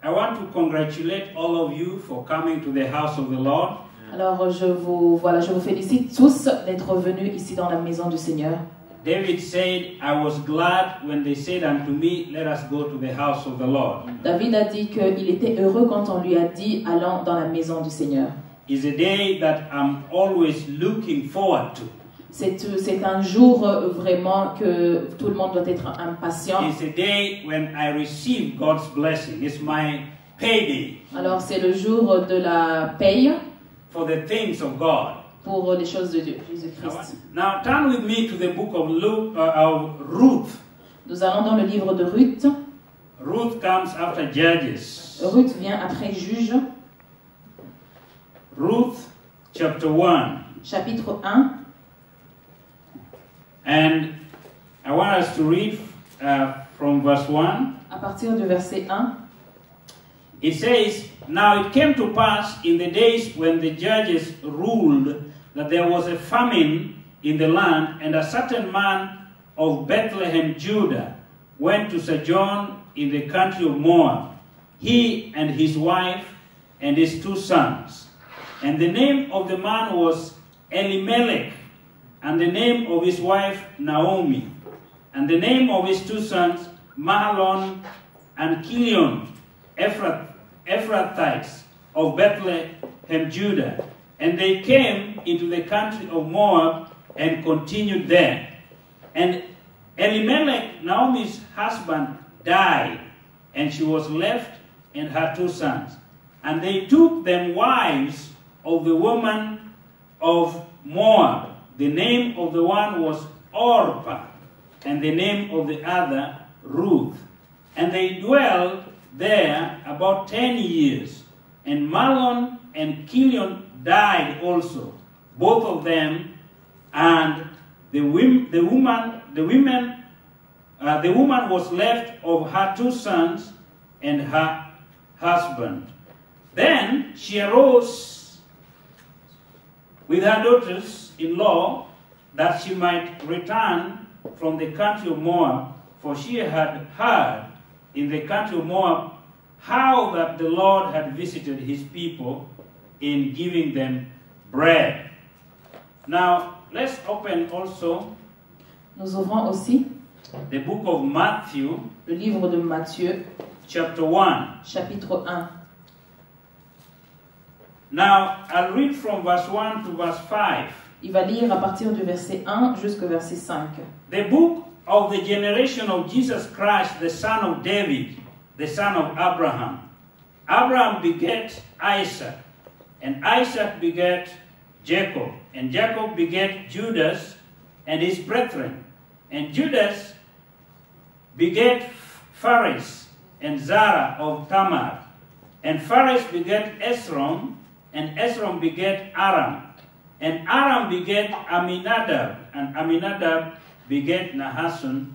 I want to congratulate all of you for coming to the house of the Lord. Alors je vous félicite tous d'être venus ici dans la maison du Seigneur. David said, I was glad when they said unto me, let us go to the house of the Lord. David a dit qu'il était heureux quand on lui a dit, allons dans la maison du Seigneur. It's a day that I'm always looking forward to. C'est un jour vraiment que tout le monde doit être impatient. It's a day when I receive God's blessing. It's my payday. Alors c'est le jour de la paye for the things of God. Pour les choses de Dieu, Jésus-Christ. Now turn with me to the book of Ruth. Nous allons dans le livre de Ruth. Ruth comes after Judges. Ruth vient après Juge. Ruth chapter 1. Chapitre 1. And I want us to read from verse 1. À partir du verset 1. It says, Now it came to pass in the days when the judges ruled that there was a famine in the land, and a certain man of Bethlehem, Judah, went to sojourn in the country of Moab, he and his wife and his 2 sons. And the name of the man was Elimelech, and the name of his wife Naomi, and the name of his 2 sons Mahlon and Chilion, Ephrathites of Bethlehem, Judah. And they came into the country of Moab and continued there. And Elimelech, Naomi's husband, died, and she was left and her 2 sons. And they took them wives of the woman of Moab. The name of the one was Orpah, and the name of the other Ruth. And they dwelled there about 10 years. And Mahlon and Chilion died also, both of them, and the woman was left of her 2 sons and her husband. Then she arose with her daughters-in-law that she might return from the country of Moab, for she had heard in the country of Moab how that the Lord had visited his people in giving them bread. Now, let's open also Nous ouvrons aussi the book of Matthew, le livre de Matthieu, chapter 1. chapitre 1. Now, I'll read from verse 1 to verse 5. Il va lire à partir du verset 1 jusqu'au verset 5. The book of the generation of Jesus Christ, the son of David, the son of Abraham. Abraham begat Isaac, and Isaac begat Jacob, and Jacob begat Judas and his brethren. And Judas begat Phares and Zara of Tamar. And Phares begat Esrom, and Esrom begat Aram. And Aram begat Aminadab, and Aminadab begat Nahashon,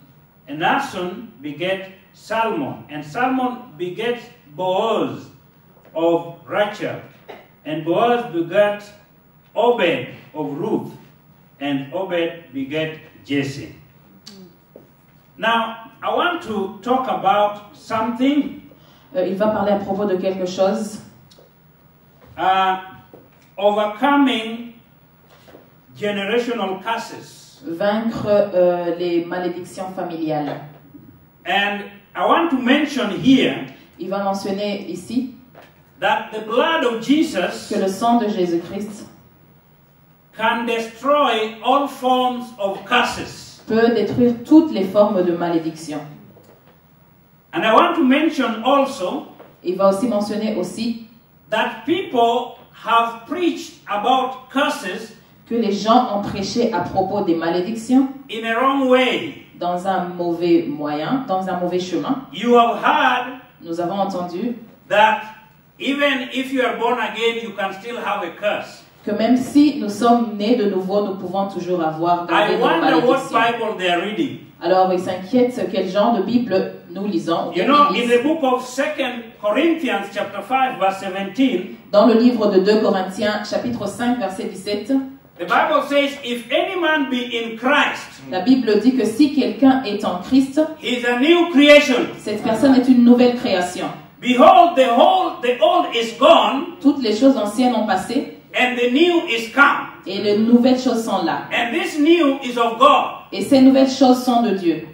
and Nahashon begat Salmon, and Salmon begat Boaz of Rachel, and Boaz begat Obed of Ruth, and Obed begat Jesse. Now, I want to talk about something. Il va parler à propos de quelque chose. Overcoming generational curses. Vaincre les malédictions familiales. And I want to mention here Il va mentionner ici that the blood of Jesus que le sang de Jésus-Christ can destroy all forms of curses. Peut détruire toutes les formes de malédiction. And I want to mention also Il va aussi mentionner aussi that people have preached about curses que les gens ont prêché à propos des malédictions in a wrong way. Dans un mauvais moyen, dans un mauvais chemin. You have heard Nous avons entendu that even if you are born again, you can still have a curse. Que même si nous sommes nés de nouveau, nous pouvons toujours avoir I des wonder what malédictions. Bible they are reading. Alors, ils s'inquiètent quel genre de Bible nous lisons. You know, in the book of 2 Corinthians chapter 5 verse 17, dans le livre de 2 Corinthiens, chapitre 5, verset 17, the Bible says, if any man be in Christ, la Bible dit que si quelqu'un est en Christ, he is a new creation. cette personne est une nouvelle création. Behold, the old is gone, Toutes les choses anciennes ont passé and the new is come. et les nouvelles choses sont là. And this new is of God. Et ces nouvelles choses sont de Dieu.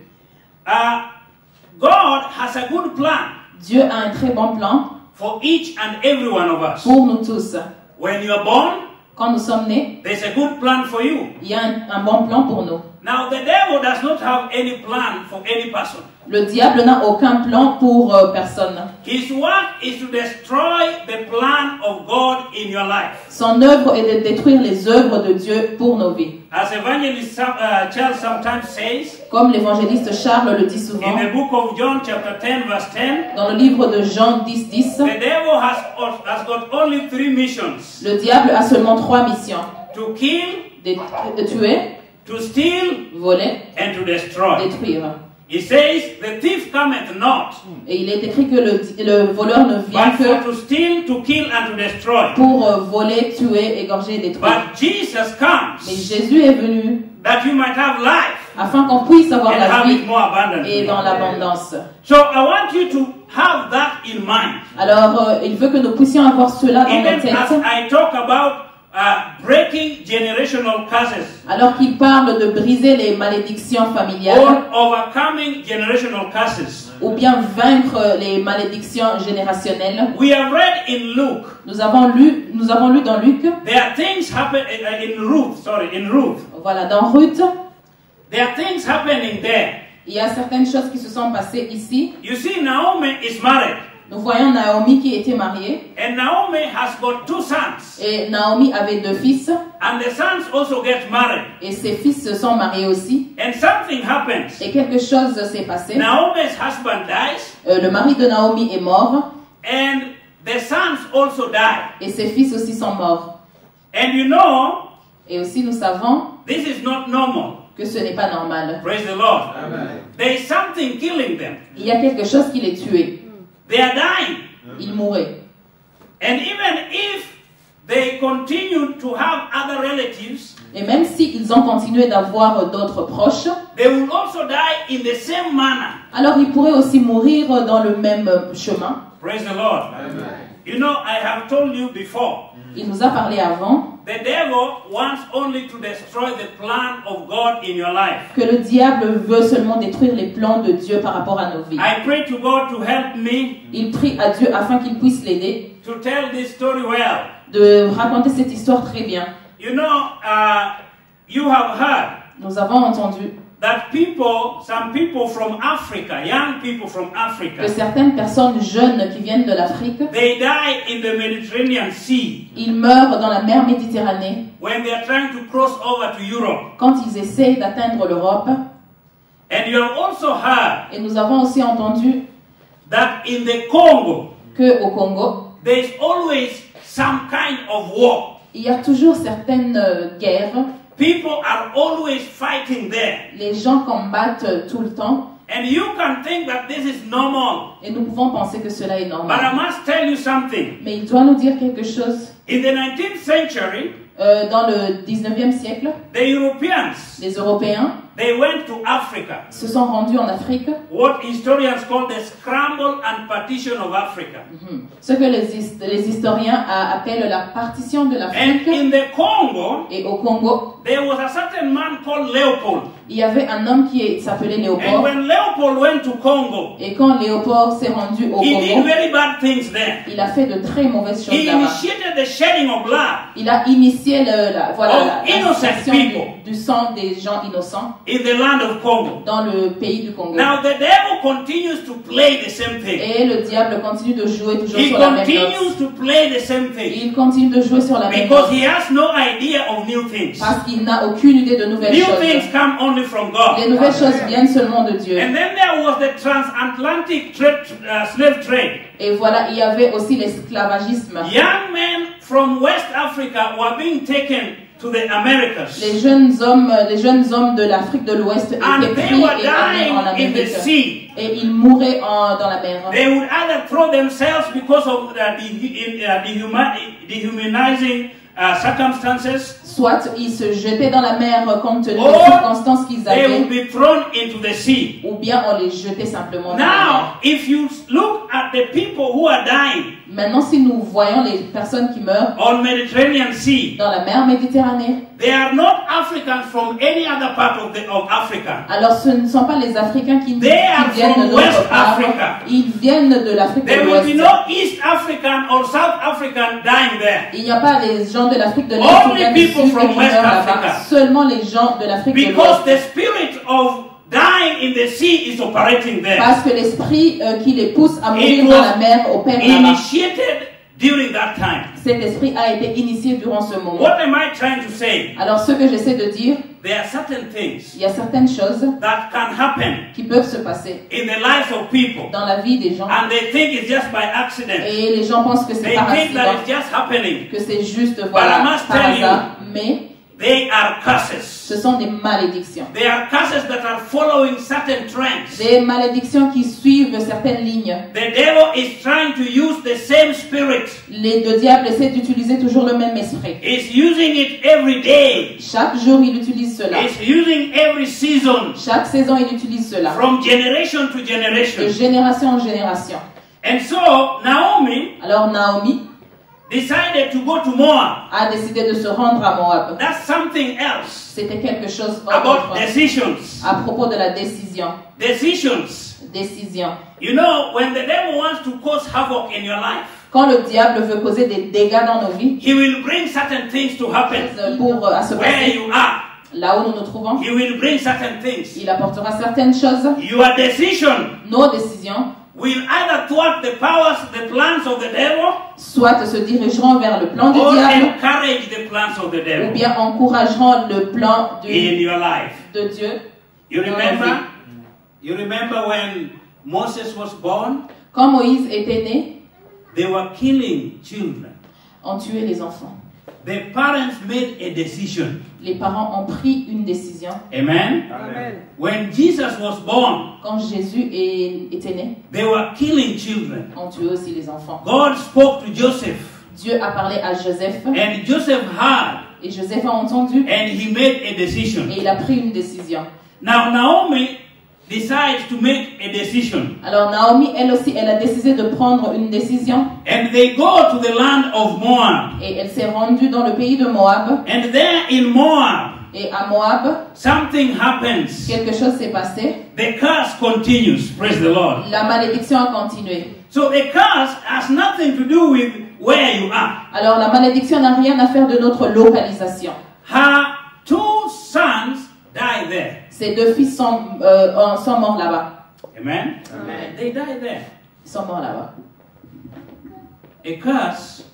God has a good plan Dieu a un très bon plan for each and every one of us. pour nous tous. When you are born, Quand nous sommes nés, there's a good plan for you. il y a un bon plan pour nous. Now, the devil does not have any plan for any person. Le diable n'a aucun plan pour personne. His work is to destroy the plan of God in your life. Son œuvre est de détruire les œuvres de Dieu pour nos vies. As evangelist Charles sometimes says, Comme l'évangéliste Charles le dit souvent, in the book of John chapter 10 verse 10, dans le livre de Jean 10:10, the devil has got only 3 missions: le diable a seulement 3 missions. to kill, De tuer, to steal, voler, and to destroy. détruire. He says, the thief cometh not, Et il est écrit que le voleur ne vient but for que to steal, to kill, and to destroy. pour voler, tuer, égorger et détruire. But Jesus Mais comes Jésus est venu that you might have life afin qu'on puisse avoir and la have vie it more abundantly. et dans l'abondance. So I want you to have that in mind. Alors, il veut que nous puissions avoir cela dans nos Even têtes. as I talk about breaking generational curses Alors qu'il parle de briser les malédictions familiales or overcoming generational curses. ou bien vaincre les malédictions générationnelles. We have read in Luke. Nous avons lu dans Luc, There are things happen in Ruth. voilà, dans Ruth, There are things happening there. il y a certaines choses qui se sont passées ici. You see, Naomi is married, Nous voyons Naomi qui était mariée and Naomi has got 2 sons, et Naomi avait 2 fils and the sons also get married. et ses fils se sont mariés aussi. And something happens. Et quelque chose s'est passé. Naomi's husband dies, Le mari de Naomi est mort and the sons also die. et ses fils aussi sont morts. And you know, Et aussi nous savons this is not normal. que ce n'est pas normal. Praise the Lord. There is something killing them. Il y a quelque chose qui les tuait. They are dying. Ils mouraient. And even if they continue to have other relatives, Et même s'ils ont continué d'avoir d'autres proches, they will also die in the same manner. alors ils pourraient aussi mourir dans le même chemin. Praise the Lord. You know, I have told you before, Il nous a parlé avant the devil wants only to destroy the plan of God in your life. que le diable veut seulement détruire les plans de Dieu par rapport à nos vies. I pray to God to help me Il prie à Dieu afin qu'il puisse l'aider to tell this story well. de raconter cette histoire très bien. You know, you have heard Nous avons entendu that some people from Africa, young people from que Africa, certaines personnes jeunes qui viennent de l'Afrique, they die in the Mediterranean Sea ils meurent dans la mer Méditerranée when they are trying to cross over to Europe. quand ils essaient d'atteindre l'Europe. And you have also heard Et nous avons aussi entendu that in the Congo, qu'au Congo, there is always some kind of war. il y a toujours certaines guerres. People are always fighting there. Les gens combattent tout le temps. And you can think that this is normal. Et nous pouvons penser que cela est But I normal. must tell you something. Mais il doit nous dire quelque chose. In the 19th century, Dans le 19e siècle, the Europeans, les Européens they went to Africa. se sont rendus en Afrique. What historians call the scramble and partition of Africa. Ce que les historiens appellent la partition de And l'Afrique. in the Congo, Et au Congo, there was a certain man called Leopold. il y avait un homme qui s'appelait And Léopold. when Leopold went to Congo, Et quand Léopold s'est rendu au he did Congo, very bad things there. il a fait de très mauvaises choses He là-bas. initiated the shedding of blood Il a initié la innocent succession people. du sang des gens innocents in the land of Congo. dans le pays du Congo. Now the devil continues to play the same thing. Et le diable continue de jouer toujours He sur la même continues note. to play the same thing Il continue de jouer sur la même because note he has no idea of new things. parce qu'il n'a aucune idée de nouvelles New choses. things come only from Les God. nouvelles choses viennent seulement de Dieu. And then there was the transatlantic slave trade. Et voilà, il y avait aussi l'esclavagisme. Young men from West Africa were being taken to the Americas. Les jeunes hommes de l'Afrique de l'Ouest And étaient they pris were et amenés en dying in the Amérique. sea. Et ils mouraient dans la mer. They would either throw themselves because of the dehumanizing circumstances, Soit ils se jetaient dans la mer compte tenu des Or, circonstances qu'ils they will avaient, be thrown into the sea. ou bien on les jetait simplement dans la Now, if you look at the people who are dying mer. Maintenant, si nous voyons les personnes qui meurent on Mediterranean Sea, dans la mer Méditerranée, they are not Africans from any other part of Africa. alors ce ne sont pas les Africains qui They are viennent from d'autre West part, Africa. ils viennent de l'Afrique de There will be l'Ouest. no East African or South African dying there. Il n'y a pas les gens de l'Afrique de l'Est ou Only bien du people Sud from qui West meurent là-bas, Africa. seulement les gens de l'Afrique de Because l'Ouest. the spirit of dying in the sea is operating there. Parce que l'esprit qui les pousse à It mourir dans was la mer opère là-bas. initiated during that time. Cet esprit a été initié durant ce moment. What am I trying to say? Alors ce que j'essaie de dire, There are certain things il y a certaines choses that can happen qui peuvent se passer in the lives of people, dans la vie des gens and they think it's just by accident. et les gens pensent que c'est They par think that accident, it's just happening. que c'est juste I voilà, must par tell you, hasard, mais They are curses. ce sont des malédictions. They are curses that are following certain trends. Des malédictions qui suivent certaines lignes. The devil is trying to use the same spirit. Le diable essaie d'utiliser toujours le même esprit. He's using it every day. Chaque jour, il utilise cela. He's using every season. Chaque saison, il utilise cela. From generation to De generation. génération en génération. And so, Naomi Alors Naomi decided to go to Moab. a décidé de se rendre à Moab. That's something else. C'était quelque chose About d'autre decisions. à propos de la décision. Decisions. Décision. You know, when the devil wants to cause havoc in your life, Quand le diable veut causer des dégâts dans nos vies, he will bring certain things to happen pour à se where passer you are. là où nous nous trouvons, He will bring certain things. il apportera certaines choses. Your decision Nos décisions, will either thwart the powers, the plans of the devil, soit se dirigeront vers le plan du or diable, encourage the plans of the ou devil bien encourageront le plan in de your life. Dieu. You dans nos remember? vies. You remember when Moses was born? Quand Moïse était né, They were killing children. on tuait les enfants. The parents made a decision. Les parents ont pris une décision. Amen? Amen. When Jesus was born, Quand Jésus était né, they were killing children. on tuait aussi les enfants. God spoke to Joseph, Dieu a parlé à Joseph and Joseph heard, et Joseph a entendu and he made a decision. et il a pris une décision. Now, Naomi decides to make a decision. Alors Naomi, elle aussi, elle a décidé de prendre une décision And they go to the land of Moab. et elle s'est rendue dans le pays de Moab. And there in Moab, Et à Moab, something happens. quelque chose s'est passé. The curse continues. Praise the Lord. La malédiction a continué. So the curse has nothing to do with where you are. Alors la malédiction n'a rien à faire de notre localisation. Her two sons died there. Ces deux fils sont morts là-bas. Amen? Amen. They died there. Ils sont morts là-bas. A curse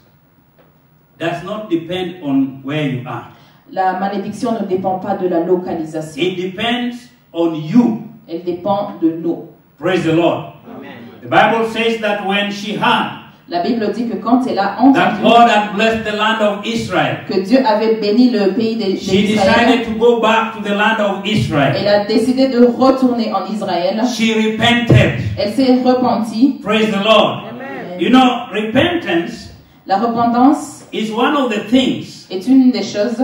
does not depend on where you are. La malédiction ne dépend pas de la localisation. It depends on you. Elle dépend de nous. Praise the Lord. Amen. The Bible says that when she heard La Bible dit que quand elle a that entendu God had blessed the land of Israel, que Dieu avait béni le pays she d'Israël, decided to go back to the land of Israel. elle a décidé de retourner en Israël. She repented. Elle s'est repentie. Praise the Lord. Amen. You know, repentance La repentance is one of the things est une des choses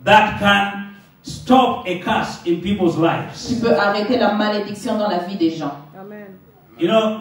that can stop a curse in people's qui lives. peut arrêter la malédiction dans la vie des gens. Amen. You know,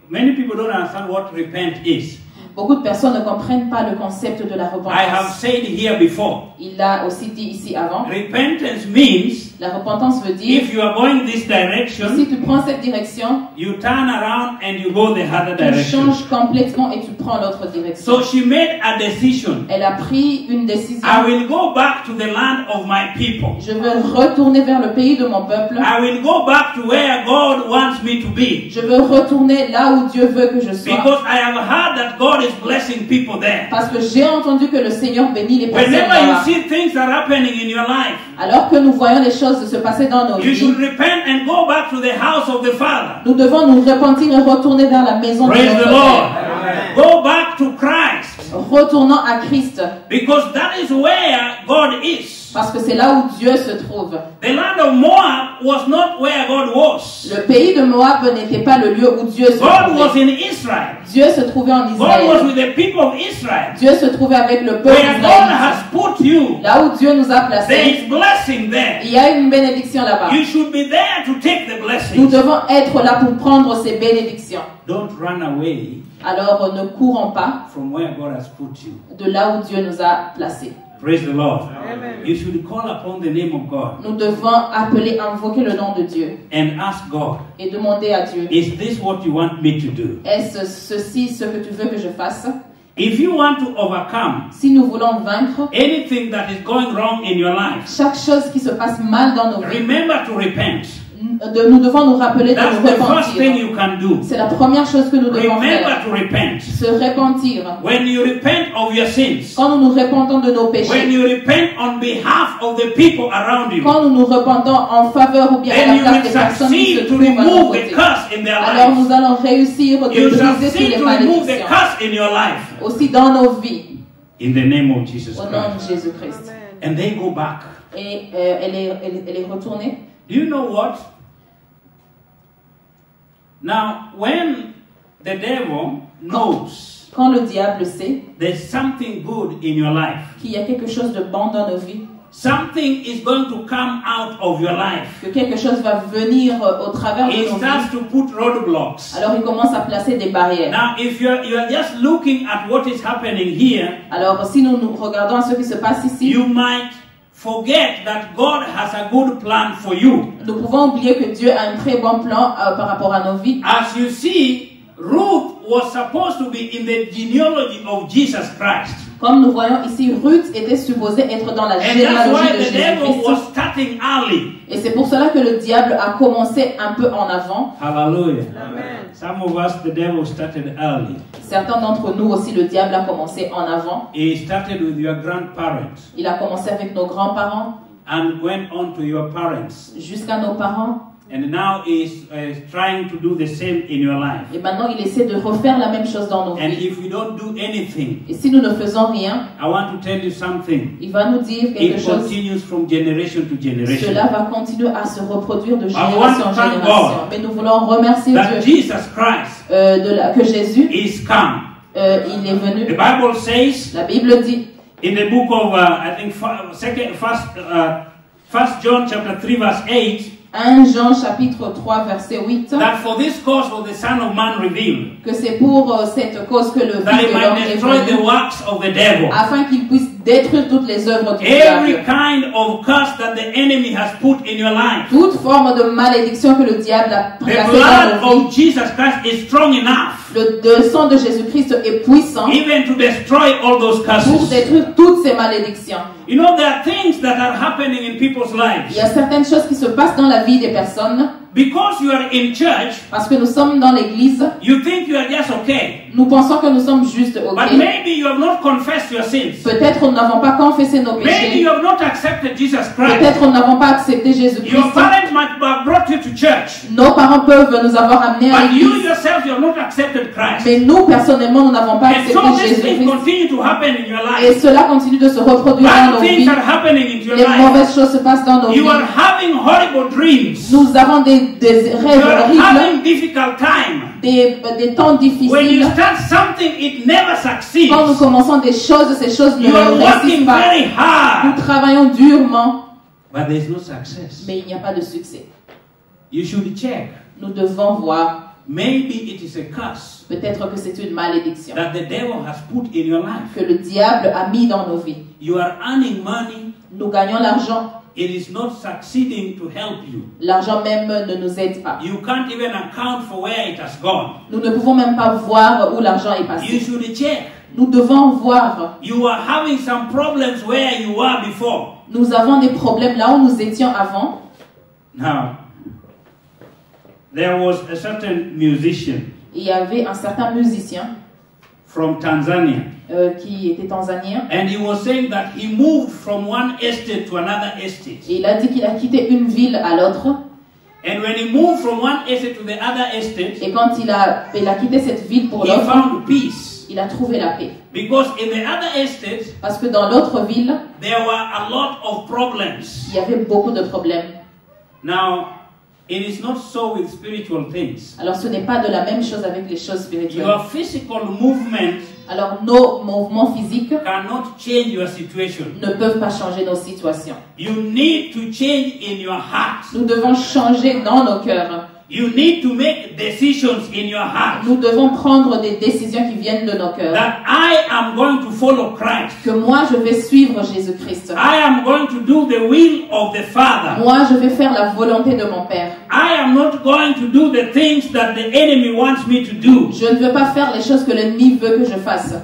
many people don't understand what repent is. Beaucoup de personnes ne comprennent pas le concept de la I have repentance. said here before. Il l'a aussi dit ici avant. Repentance means La repentance veut dire, if you are going this si direction, tu prends cette direction, you turn around and you go the other tu direction. changes complètement et tu prends l'autre direction. So she made a decision. Elle a pris une décision. I will go back to the land of my people. Je veux retourner vers le pays de mon peuple. I will go back to where God wants me to be. Je veux retourner là où Dieu veut que je sois. Because I have heard that God is blessing people there. Parce que j'ai entendu que le Seigneur bénit les personnes Whenever you là-bas. see things are happening in your life, Alors que nous voyons les choses se passer dans nos you vies, should repent and go back to the house of the Father. nous devons nous repentir et retourner vers la maison de Praise notre the Lord. Père. Go back to Christ. Retournons à Christ. Because that is where God is. Parce que c'est là où Dieu se trouve. The land of Moab was not where God was. Le pays de Moab n'était pas le lieu où Dieu se God was trouvait. in Israel. Dieu se trouvait en God was Israël. with the people of Israel. Dieu se trouvait avec le peuple Where God israélite. has put you, Là où Dieu nous a there placés, is blessing there. il y a une bénédiction là-bas. You should be there to take the Nous blessings. devons être là pour prendre ces bénédictions. Don't run away Alors ne courons pas from where God has put you. de là où Dieu nous a placés. Praise the Lord. Amen. You should call upon the name of God Nous devons appeler, invoquer le nom de Dieu and ask God, et demander à Dieu, is this what you want me to do? est-ce ceci ce que tu veux que je fasse? If you want to overcome Si nous voulons vaincre anything that is going wrong in your life, chaque chose qui se passe mal dans nos vies, remember to repent. nous devons nous rappeler de That's nous the first thing repentir. you can do. C'est la première chose que nous devons Remember faire. to repent. Se repentir. When you repent of your sins, Quand nous nous repentons de nos when péchés, you repent on behalf of the people around you, quand nous nous repentons en faveur ou bien à then la you place will des personnes qui se succeed to trouvent à nos remove the côtés, curse in their alors lives. nous allons réussir de You briser toutes succeed les to remove the malédictions. curse in your life. Aussi dans nos vies, In the name of Jesus au nom Christ. de Jésus-Christ. Amen. And they go back. Et elle est retournée. Do you know what? Now, when the devil knows Quand le diable sait there's something good in your life, qu'il y a quelque chose de bon dans nos vies, something is going to come out of your life, que quelque chose va venir au travers de he nos vies, starts to put roadblocks. alors il commence à placer des barrières. Now, if you are just looking at what is happening here, Alors si nous nous regardons à ce qui se passe ici, you might forget that God has a good plan for you. nous pouvons oublier que Dieu a un très bon plan par rapport à nos vies. As you see, Ruth was supposed to be in the genealogy of Jesus Christ. Comme nous voyons ici, Ruth était supposée être dans la And that's généalogie why de the devil Jésus-Christ. was starting early. Et c'est pour cela que le diable a commencé un peu en avant. Hallelujah. Amen. Some of us, the devil started early. Certains d'entre nous aussi, le diable a commencé en avant. He started with your grandparents Il a commencé avec nos grands-parents, and went on to your parents. jusqu'à nos parents. And now he's trying to do the same in your life. Et maintenant, il essaie de refaire la même chose dans nos And vies. if we don't do anything, Et si nous ne faisons rien, I want to tell you something. il va nous dire quelque It chose. continues from generation to generation. Cela va continuer à se reproduire de want génération to en thank génération. God Mais nous voulons remercier That Dieu Jesus Christ que Jésus, is come. il est The venu. Bible says La Bible dit, in the book of I think First John chapter 3 verse 8 1 Jean chapitre 3 verset 8, that for this cause was the Son of Man revealed, que c'est pour cette cause que le that he Fils de l'homme might est destroy the venu, works of the devil. afin qu'il puisse détruire toutes les œuvres du Every diable. kind of curse that the enemy has put in your life. Toute forme de malédiction que le diable a The placée blood dans nos vies. of Jesus Christ is strong enough Le sang de Jésus-Christ est puissant even to destroy all those pour curses. détruire toutes ces malédictions. You know, there are things that are happening in people's Il lives. y a certaines choses qui se passent dans la vie des personnes Because you are in church, parce que nous sommes dans l'église. you think you are just okay. Nous pensons que nous sommes juste But ok. maybe you have not confessed your sins. Peut-être nous n'avons pas confessé nos Maybe péchés. you have not accepted Jesus Christ. Peut-être nous n'avons pas accepté Your Jésus-Christ. parents might have brought you to church. Nos parents peuvent nous avoir amenés à But you l'église. yourself, you have not accepted Christ. Mais nous, personnellement, nous n'avons pas And so accepté these things Jésus-Christ. continue to happen in your Et life. cela continue de se reproduire dans Bad nos things vies. are happening in your Les life. mauvaises choses se passent dans nos You vies. are having horrible dreams. Nous avons des You rêves are horribles, having difficult time. des temps When you difficiles. start something, it never succeeds. Quand nous commençons des choses, ces choses ne You are réussissent working pas. very Nous hard, travaillons durement, but there is no success. mais il n'y a pas de succès. You should check. Nous devons voir. Maybe it is a curse Peut-être que c'est une malédiction that the devil has put in your life. que le diable a mis dans nos vies. You are earning money. Nous gagnons l'argent. It is not succeeding to help you. L'argent même ne nous aide pas. You can't even account for where it has gone. Nous ne pouvons même pas voir où l'argent est You passé. should check. Nous devons voir. You are having some problems where you were before. Nous avons des problèmes là où nous étions avant. Now, there was a certain musician Il y avait un certain musicien from Tanzania, qui était tanzanien. and he was saying that he moved from one estate to another estate. Et il a dit qu'il a quitté une ville à l'autre. And when he moved from one estate to the other estate, Et quand il a quitté cette ville pour he l'autre, found peace. il il a trouvé la paix. Because in the other estates, Parce que dans l'autre ville, there were a lot of problems. il y avait beaucoup de problèmes. Now, it is not so with spiritual things. Alors ce n'est pas de la même chose avec les choses spirituelles. Your physical movement Alors nos mouvements physiques cannot change your situation. ne peuvent pas changer nos situations. You need to change in your heart. Nous devons changer dans nos cœurs. You need to make decisions in your heart. Nous devons prendre des décisions qui viennent de nos cœurs. That I am going to follow Christ. Que moi je vais suivre Jésus-Christ. I am going to do the will of the Father. Moi je vais faire la volonté de mon Père. I am not going to do the things that the enemy wants me to do. Je ne veux pas faire les choses que l'ennemi veut que je fasse.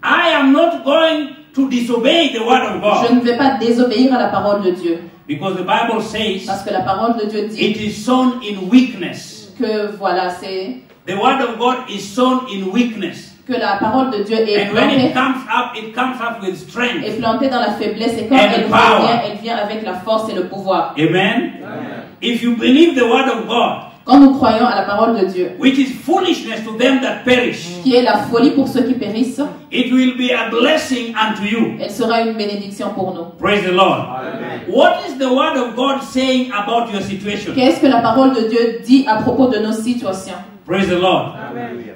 I am not going to disobey the word of God. Je ne vais pas désobéir à la parole de Dieu. Because the Bible says Parce que la parole de Dieu dit it is sown in weakness. que voilà, c'est The word of God is sown in weakness. que la parole de Dieu est And when it plantée, comes up with strength. est plantée dans la faiblesse et quand And elle power. elle vient avec la force et le pouvoir. Amen? If you believe the word of God, Quand nous croyons à la parole de Dieu, which is foolishness to them that perish, qui est la folie pour ceux qui périssent, it will be a blessing unto you. elle sera une bénédiction pour nous. Praise the Lord. What is the word of God saying about your situation? Qu'est-ce que la parole de Dieu dit à propos de nos situations? Praise the Lord.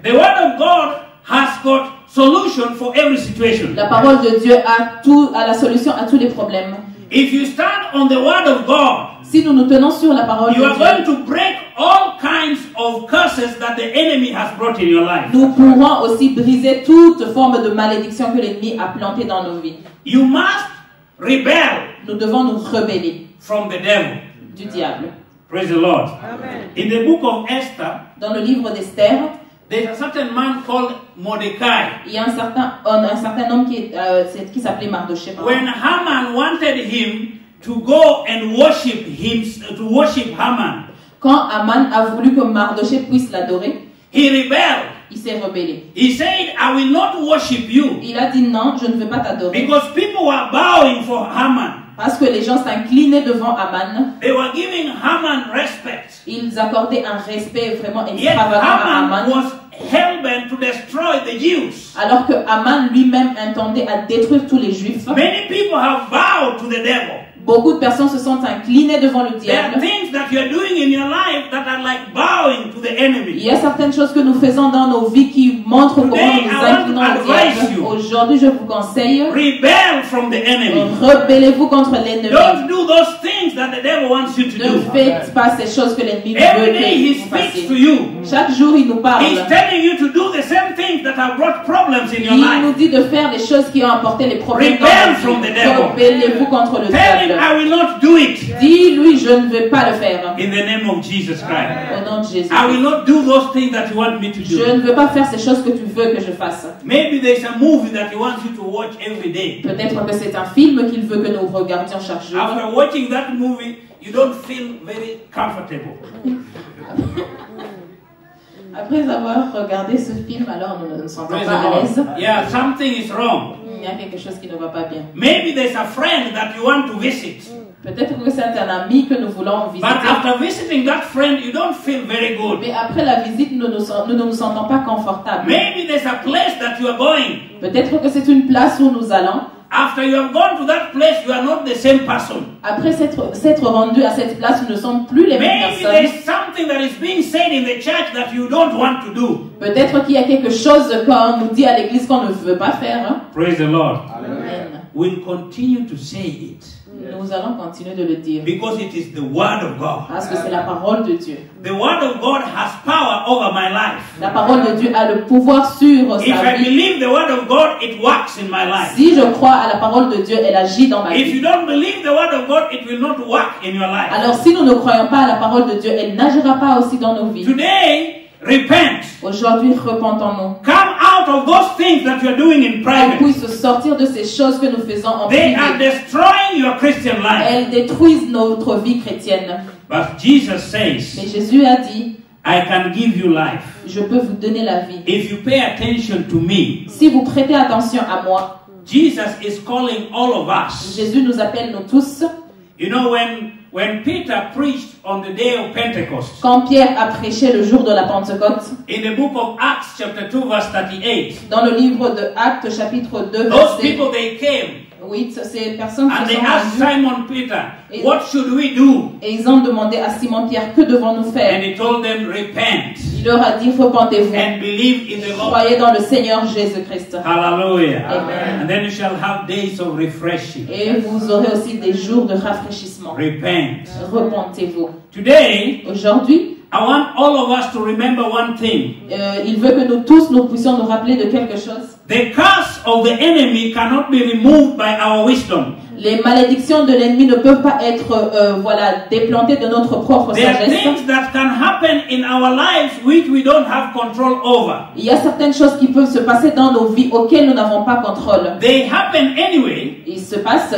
The word of God has got solution for every situation. La parole de Dieu a la solution à tous les problèmes. If you stand on the word of God, Si nous nous tenons sur la parole you de are going Dieu, to break all kinds of curses that the enemy has brought in your life. nous pourrons aussi briser toute forme de malédiction que l'ennemi a plantée dans nos vies. You must rebel Nous devons nous rebeller from the devil. du diable. Praise the Lord. In the book of Esther, Dans le livre d'Esther, there's a certain man called Mordecai. il y a un certain homme qui s'appelait Mardochée. When Haman wanted him to go and worship him, to worship Haman, Quand Aman a voulu que Mardochée puisse l'adorer, he rebelled. il s'est rebellé. He said, I will not worship you. Il a dit non, je ne veux pas t'adorer. Because people were bowing for Haman. Parce que les gens s'inclinaient devant Aman. They were giving Haman respect. Ils accordaient un respect vraiment Yet extravagant à Haman Aman. was hell-bent to destroy the Jews. Alors que Aman lui-même intendait à détruire tous les Juifs. Many people have bowed to the devil. Beaucoup de personnes se sont inclinées devant le There are diable. things that you are doing in your life that are like bowing to the Il enemy. y a certaines choses que nous faisons dans nos vies qui montrent comment Today, nous nous I want to inclinons au advise diable. you. Aujourd'hui, je vous conseille, Rebel from the enemy. rebellez-vous contre l'ennemi. Don't do those things that the devil wants you to Ne do. faites pas ces choses que l'ennemi Every veut day he que vous speaks fassiez. to you. Chaque jour, il nous parle. He's telling you to do the same things that have brought problems in your Il nous life. dit de faire les choses qui ont apporté les problèmes dans Rebel notre from vie. the devil. Rebellez-vous contre le Tell him diable. I will not do it Dis-lui, je ne vais pas le faire. in the name of Jesus Christ. Au nom de Jésus. I will not do those things that you want me to Je do. ne veux pas faire ces choses que tu veux que je fasse. Maybe there's a movie that he wants you to watch every day. Peut-être que c'est un film qu'il veut que nous regardions chaque jour. After watching that movie, you don't feel very comfortable. Après avoir regardé ce film, alors nous ne nous sentons Praise pas the à Lord. l'aise. Yeah, something is wrong. Il y a quelque chose qui ne va pas bien. Maybe there's a friend that you want to visit. Peut-être que c'est un ami que nous voulons But visiter. after visiting that friend, you don't feel very good. Mais après la visite, nous ne nous sentons pas confortables. Maybe there's a place that you are going. Peut-être que c'est une place où nous allons. After you have gone to that place, you are not the same person. Après s'être rendu à cette place, nous ne sommes plus les mêmes Maybe personnes. there's something that is being said in the church that you don't want to do. Peut-être qu'il y a quelque chose qu'on nous dit à l'église qu'on ne veut pas faire. Hein? Praise the Lord. Amen. We'll continue to say it Nous allons continuer de le dire. because it is the word of God. Parce que c'est la parole de Dieu. The word of God has power over my life. La parole de Dieu a le pouvoir sur If sa I vie. believe the word of God, it works in my life. Si je crois à la parole de Dieu, elle agit dans ma If you vie. don't believe the word of God, it will not work in your life. Alors si nous ne croyons pas à la parole de Dieu, elle n'agira pas aussi dans nos vies. Today, repent. Aujourd'hui, repentons-nous. Come out of those things that you are doing in Qu'on private. puisse sortir de ces choses que nous faisons en They are privé. destroying your Christian life. Elles détruisent notre vie chrétienne. But Jesus says, Mais Jésus a dit, I can give you life. je peux vous donner la vie. If you pay attention to me, Si vous prêtez attention à moi, Jesus is calling all of us Jésus nous appelle nous tous. You know, when Peter preached on the day of Pentecost, Quand Pierre a prêché le jour de la Pentecôte, in the book of Acts chapter 2 verse 38, dans le livre de Actes chapitre 2 those verset people, they came 8, ces personnes and qui they sont asked venues Simon Peter, what should we do? et ils ont demandé à Simon-Pierre, que devons-nous And faire? he told them, repent Il leur a dit, repentez-vous, and believe in the Lord. croyez dans le Seigneur Jésus-Christ. Hallelujah. Amen. And then you shall have days of refreshing. Et vous aurez aussi des jours de rafraîchissement. Repent. Repentez-vous. Today, Aujourd'hui, I want all of us to remember one thing. il veut que nous tous, nous puissions nous rappeler de quelque chose. The curse of the enemy cannot be removed by our wisdom. Les malédictions de l'ennemi ne peuvent pas être déplantées de notre propre There are sagesse. things that can happen in our lives which we don't have control over. Il y a certaines choses qui peuvent se passer dans nos vies auxquelles nous n'avons pas contrôle. They happen anyway. Elles se passent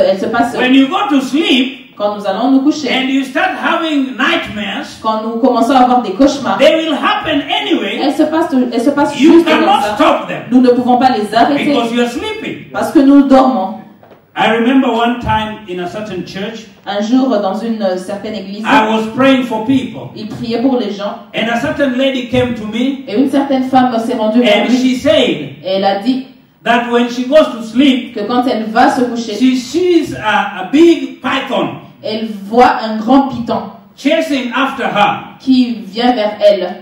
When you go to sleep quand nous allons nous coucher. and you start having nightmares, Quand nous commençons à avoir des cauchemars. they will happen anyway. Elles se passent You juste comme cannot ça. stop them Nous ne pouvons pas les arrêter because you are sleeping. parce que nous dormons. I remember one time in a certain church, Un jour, dans une certaine église, I was praying for people, il priait pour les gens and a certain lady came to me et une certaine femme s'est rendue vers and lui she said et elle a dit that when she goes to sleep, que quand elle va se coucher, she sees a big python elle voit un grand python chasing after her. qui vient vers elle.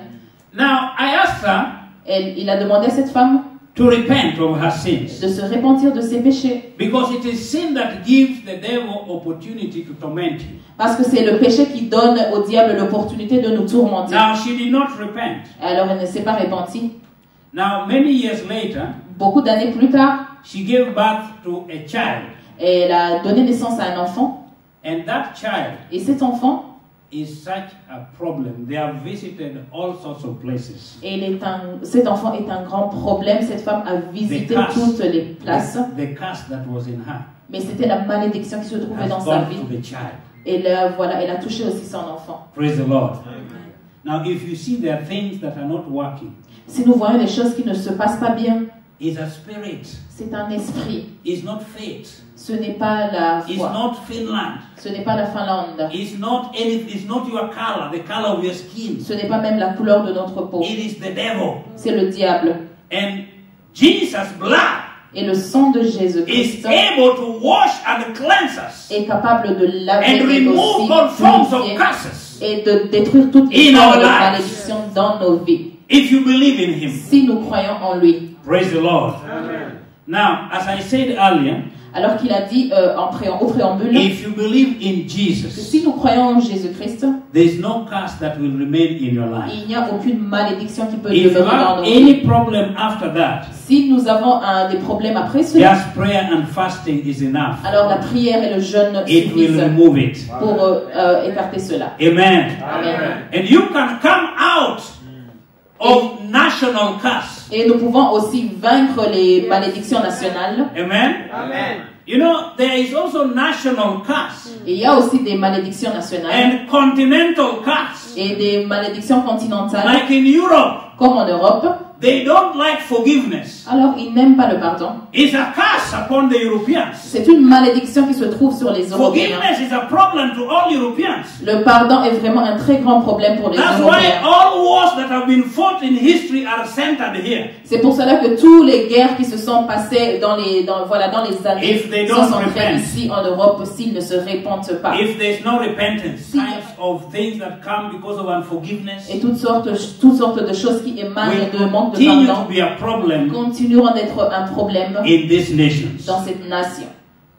Now, I asked her Il a demandé à cette femme to repent of her sins, de se repentir de ses péchés because it is sin that gives the devil opportunity to torment you. parce que c'est le péché qui donne au diable l'opportunité de nous tourmenter. Now, she did not repent. Alors elle ne s'est pas repentie. Now, many years later, Beaucoup d'années plus tard, she gave birth to a child, elle a donné naissance à un enfant and that child et cet enfant, is such a problem. They have visited all sorts of places. cet enfant est un grand problème. Cette femme a visité toutes les places, The curse that was in her mais c'était la malédiction qui se trouvait has dans sa gone vie. to the child. Et voilà, elle a touché aussi son enfant. Praise the Lord. Now, if you see there are things that are not working, Si nous voyons des choses qui ne se passent pas bien, it's a spirit. c'est un esprit. It's not faith. Ce n'est pas la It's foi. not Finland. Ce n'est pas la Finlande. It's not anything. It's not your color, the color of your skin. Ce n'est pas même la couleur de notre peau. It is the devil. C'est le diable. And Jesus' blood Et le sang de is Jésus-Christ able to wash and cleanse us est capable de laver and et remove aussi all forms of purifier curses et de détruire toutes les in formes our de lives. malédiction dans nos vies. if you believe in Him. Si nous croyons en lui. Praise the Lord. Now, as I said earlier, Alors qu'il a dit au préambule if you believe in que Jesus, si nous croyons en Jésus-Christ, there is no curse that will remain in your life. il n'y a aucune malédiction qui peut If you demeurer dans have nos any vies. problem after that, Si nous avons des problèmes après cela, just prayer and fasting is enough. alors la prière et le jeûne It will suffisent remove it. pour écarter cela. Amen. Amen. And you can come out of national curse. Et nous pouvons aussi vaincre les malédictions nationales. Amen. Amen. You know, there is also national curse Et il y a aussi des malédictions nationales and continental curse. et des malédictions continentales, Like in Europe, comme en Europe. they don't like forgiveness. Alors, ils n'aiment pas le pardon. It's a curse upon the Europeans. C'est une malédiction qui se trouve sur les Européens. Forgiveness is a problem to all Europeans. Le pardon est vraiment un très grand problème pour les That's why Européens. all wars that have been fought in history are centered here. C'est pour cela que toutes les guerres qui se sont passées dans les années If they sont don't centrées repent. ici en Europe s'ils ne se répandent pas. If there's no repentance, types of things that come because of unforgiveness, Et toutes sortes de choses qui émanent de manque de continue to pardon be a problem continueront d'être un problème in these nations. dans cette nation.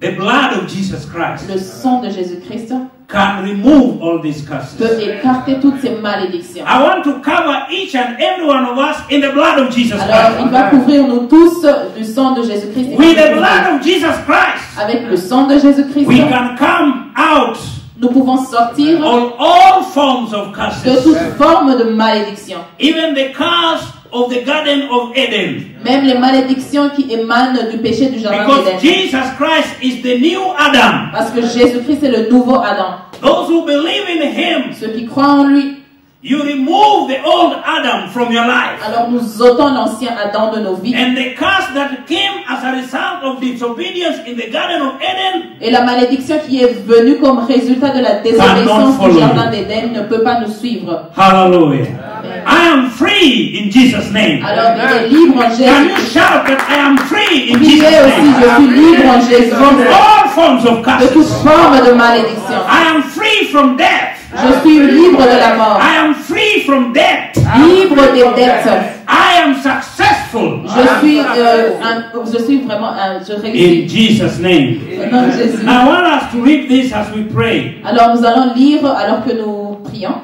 The blood of Jesus Christ Le sang de Jésus-Christ can remove all these curses. peut écarter toutes ces malédictions. I want to cover each and every one of us in the blood of Jesus Alors, il va Christ. couvrir nous tous du sang de Jésus-Christ. With the blood of Jesus Christ, Avec le sang de Jésus-Christ, we can come out nous pouvons sortir of all forms of de curses. toute forme de malédiction. Even the curse of the Garden of Eden. Même les malédictions qui émanent du péché du jardin Because d'Éden. Jesus Christ is the new Adam. Parce que Jésus-Christ est le nouveau Adam. Those who believe in Him, Ceux qui croient en lui, You remove the old Adam from your life. Alors nous ôtons l'ancien Adam de nos vies. And the curse that came as a result of disobedience in the Garden of Eden, Et la malédiction qui est venue comme résultat de la désobéissance du jardin d'Éden ne peut pas nous suivre. hallelujah. Amen. I am free in Jesus' name. Alors il est libre en Can you Jésus. shout that I am free in Criez Jesus' aussi, name? je suis libre en Jésus. From all forms of De toute curses. forme de malédiction. I am free from death. Je suis libre de la mort. I am free from death. Libre des dettes. I am successful Je suis vraiment je in réussis. Jesus' name. Au nom de Jésus. I want us to read this as we pray. Alors nous allons lire alors que nous prions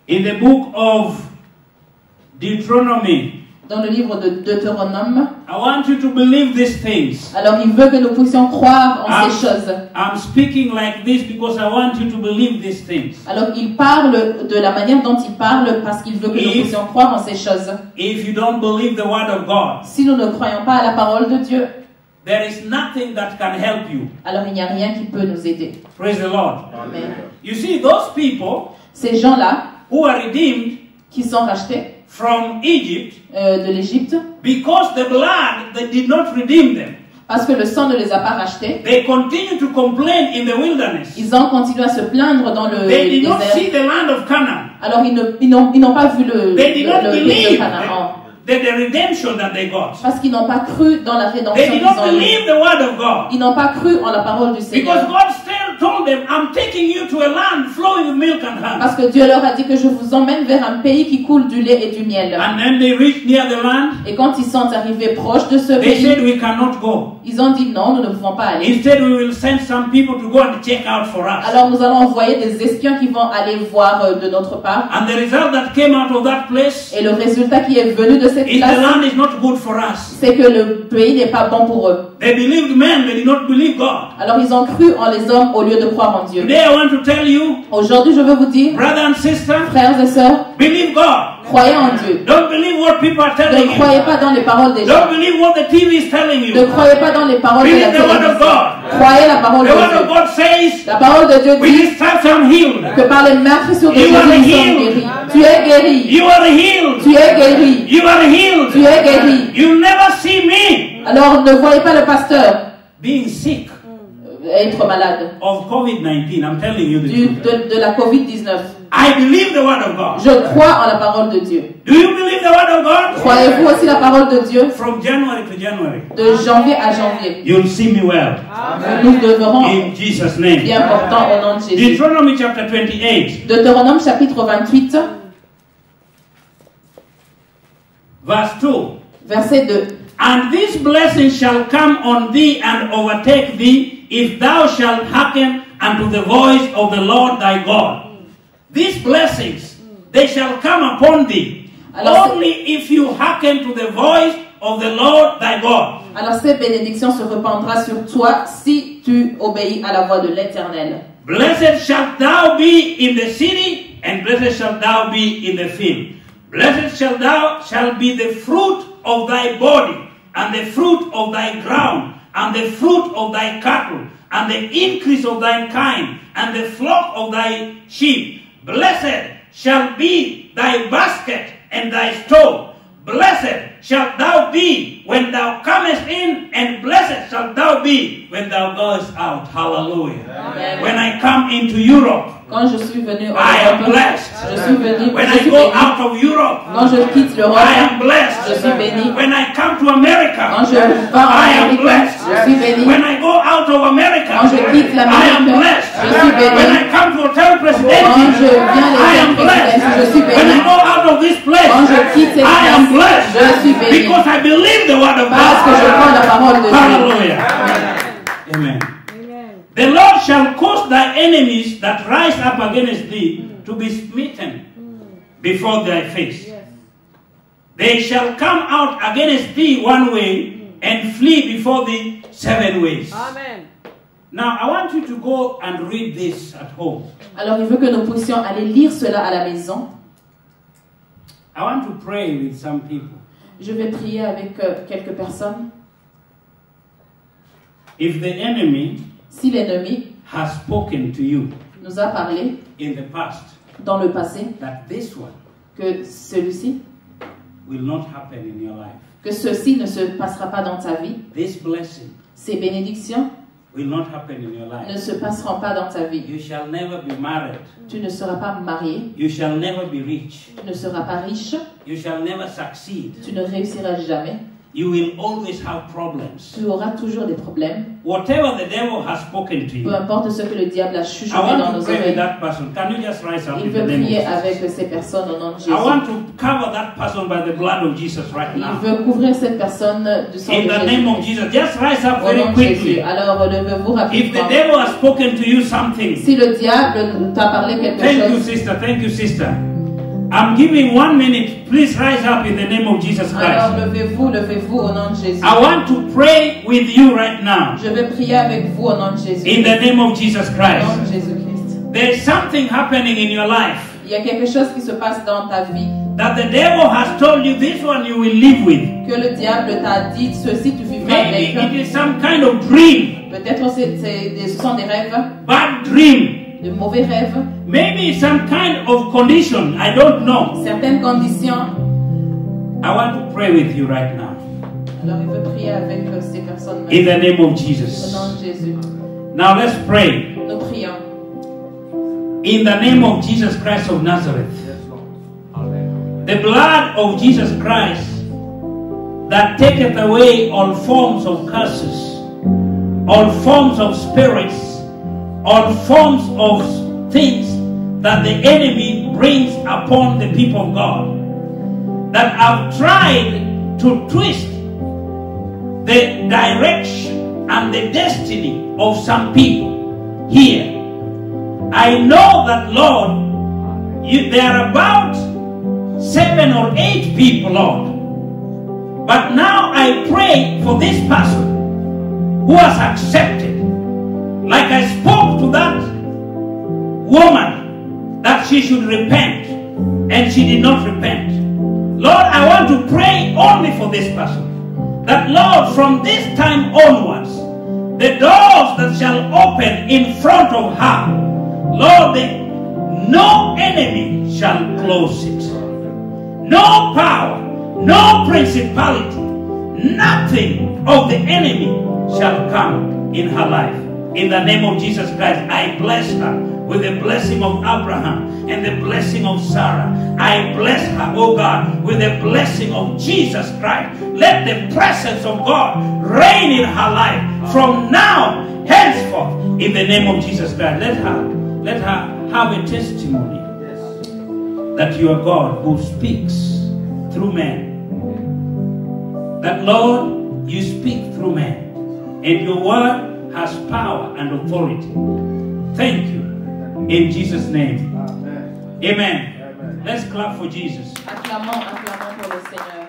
In the book of Deuteronomy, dans le livre de Deutéronome. I want you to believe these things. Alors il veut que nous puissions croire en ces choses. I'm speaking like this because I want you to believe these things. Alors il parle de la manière dont il parle parce qu'il veut que nous puissions croire en ces choses. If you don't believe the word of God, Si nous ne croyons pas à la parole de Dieu, there is nothing that can help you. alors il n'y a rien qui peut nous aider. Praise the Lord. Amen. You see, those people Ces gens-là who are redeemed qui sont rachetés from Egypt, de l'Égypte, because the blood that did not redeem them, parce que le sang ne les a pas rachetés, they continue to complain in the wilderness. ils ont continué à se plaindre dans le They did not see désert. the land of Canaan. Alors ils n'ont pas vu le They did not pays de believe Canaan. that the redemption that they got. Parce qu'ils n'ont pas cru dans la rédemption They did qu'ils not ont eue. believe the word of God. Ils n'ont pas cru en la parole du Because Seigneur. God still told them, I'm taking you to a land flowing with milk and honey. Parce que Dieu leur a dit que je vous emmène vers un pays qui coule du lait et du miel. And then they reached near the land. Et quand ils sont arrivés proches de ce They said, pays, we cannot go. ils ont dit non, nous ne pouvons pas aller. Instead, we will send some people to go and check out for us. Alors nous allons envoyer des espions qui vont aller voir de notre part. And the result that came out of that place Et le résultat qui est venu de cette is the place, land is not good for us. c'est que le pays n'est pas bon pour eux. They believed men, they did not believe God. Alors ils ont cru en les hommes au lieu de croire en Dieu. Today I want to tell you, Aujourd'hui, je veux vous dire, brother and sister, frères et sœurs, believe God. croyez en Dieu. Don't believe what people are telling Ne you. croyez pas dans les paroles des gens. Don't believe what the TV is telling Ne you. croyez pas dans les paroles de la Believe the word of télévision. God. Croyez la parole The de word of Dieu. God says, La parole de Dieu with dit his stripes I'm healed. que par les meurtrissures de You Jésus, are nous sommes healed. guéris. Tu es guéri. You are healed. Tu es guéri. You are healed. Tu es guéri. You never see me Alors ne voyez pas le pasteur being sick être malade of COVID-19. I'm telling you the truth. de la COVID-19. I believe the word of God. Je crois en la parole de Dieu. Do you believe the word of God? Croyez-vous aussi la parole de Dieu? From January to January, De janvier à janvier. you'll see me well. Nous devrons In Jesus' name. bien portant au nom de Jésus. Deuteronomy chapter 28, Deutéronome chapitre 28, verse 2. verset 2. And this blessing shall come on thee and overtake thee, if thou shalt hearken unto the voice of the Lord thy God. These blessings, they shall come upon thee, Alors, only if you hearken to the voice of the Lord thy God. Alors ces bénédictions se répandra sur toi si tu obéis à la voix de l'Éternel. Blessed shalt thou be in the city, and blessed shalt thou be in the field. Blessed shall be the fruit of thy body, and the fruit of thy ground, and the fruit of thy cattle, and the increase of thy kind, and the flock of thy sheep. Blessed shall be thy basket and thy store. Blessed shalt thou be when thou comest in, and blessed shalt thou be when thou goest out. Hallelujah. Amen. When I come into Europe, Quand je suis venu en I am Europe, blessed. je suis venu, When je I suis go béni. out of Europe, Quand je quitte l'Europe, I am je blessed. suis béni. When I come to America, Quand je pars I en am Amérique, blessed. je suis béni. When I go out of America, Quand je quitte I am l'Amérique, blessed. je suis béni. When I come to Hotel Quand Presidente, je viens I les am blessed. je suis When I béni. go out of this place, Quand je quitte cette I am place, blessed. je suis béni. Because I believe the word of Parce que je God. crois la parole de Dieu. Hallelujah. Amen. The Lord shall cause thy enemies that rise up against thee to be smitten before thy face. They shall come out against thee one way and flee before thee 7 ways. Amen. Now, I want you to go and read this at home. Alors il veut que nous puissions aller lire cela à la maison. I want to pray with some people. Je vais prier avec quelques personnes. If the enemy Si l'ennemi has spoken to you nous a parlé in the past, dans le passé, that this one que celui-ci, will not happen in your life. que ceci ne se passera pas dans ta vie. This blessing Ces bénédictions will not happen in your ne life. se passeront pas dans ta vie. You shall never be married. Tu ne seras pas marié, You shall never be rich. tu ne seras pas riche, You shall never succeed. tu ne réussiras jamais, You will always have problems. tu auras toujours des problèmes. Whatever the devil has spoken to Peu you, importe ce que le diable a I chuchoté dans want to nos pray with oreilles, that person. Can you just rise up il in the veut name of prier Jesus? avec ces personnes au nom de I Jésus. want to cover that person by the blood of Jesus right Il now. veut couvrir cette personne du sang In de the name of Jésus. Jesus. Just rise up Au very nom de Jésus. quickly. Alors levez-vous If the rapidement. devil has spoken to you something, Si le diable t'a parlé quelque thank you, chose, sister. Thank you, sister. I'm giving 1 minute. Please rise up in the name of Jesus alors Christ. levez-vous au nom de Jésus. I want to pray with you right now. Je vais prier avec vous au nom de Jésus. In the name of Jesus Au nom Christ. de Jésus-Christ. There is something happening in your life Il y a quelque chose qui se passe dans ta vie that the devil has told you this one you will live with. que le diable t'a dit ceci tu vivras Maybe avec. it is some kind of dream, Peut-être ce sont des rêves, bad dream. de mauvais rêves, Maybe some kind of condition. I don't know. certaines conditions. I want to pray with you right now. Alors il veut prier avec ces personnes In the name of au Jesus. nom de Jésus. Now let's pray. Nous prions. In the name of Jesus Christ of Nazareth. The blood of Jesus Christ that taketh away all forms of curses, all forms of spirits, all forms of things that the enemy brings upon the people of God, that have tried to twist the direction and the destiny of some people here. I know that, Lord, there are about 7 or 8 people, Lord. But now I pray for this person who has accepted. Like I spoke to that woman that she should repent, and she did not repent. Lord, I want to pray only for this person. That, Lord, from this time onwards, the doors that shall open in front of her, Lord, no enemy shall close it. No power, no principality, nothing of the enemy shall come in her life. In the name of Jesus Christ, I bless her with the blessing of Abraham and the blessing of Sarah. I bless her, oh God, with the blessing of Jesus Christ. Let the presence of God reign in her life from now, henceforth, in the name of Jesus Christ. Let her have a testimony that you are God who speaks through men. That, Lord, you speak through men, and your word has power and authority. Thank you. In Jesus' name. Amen. Let's clap for Jesus. Acclamons pour le Seigneur.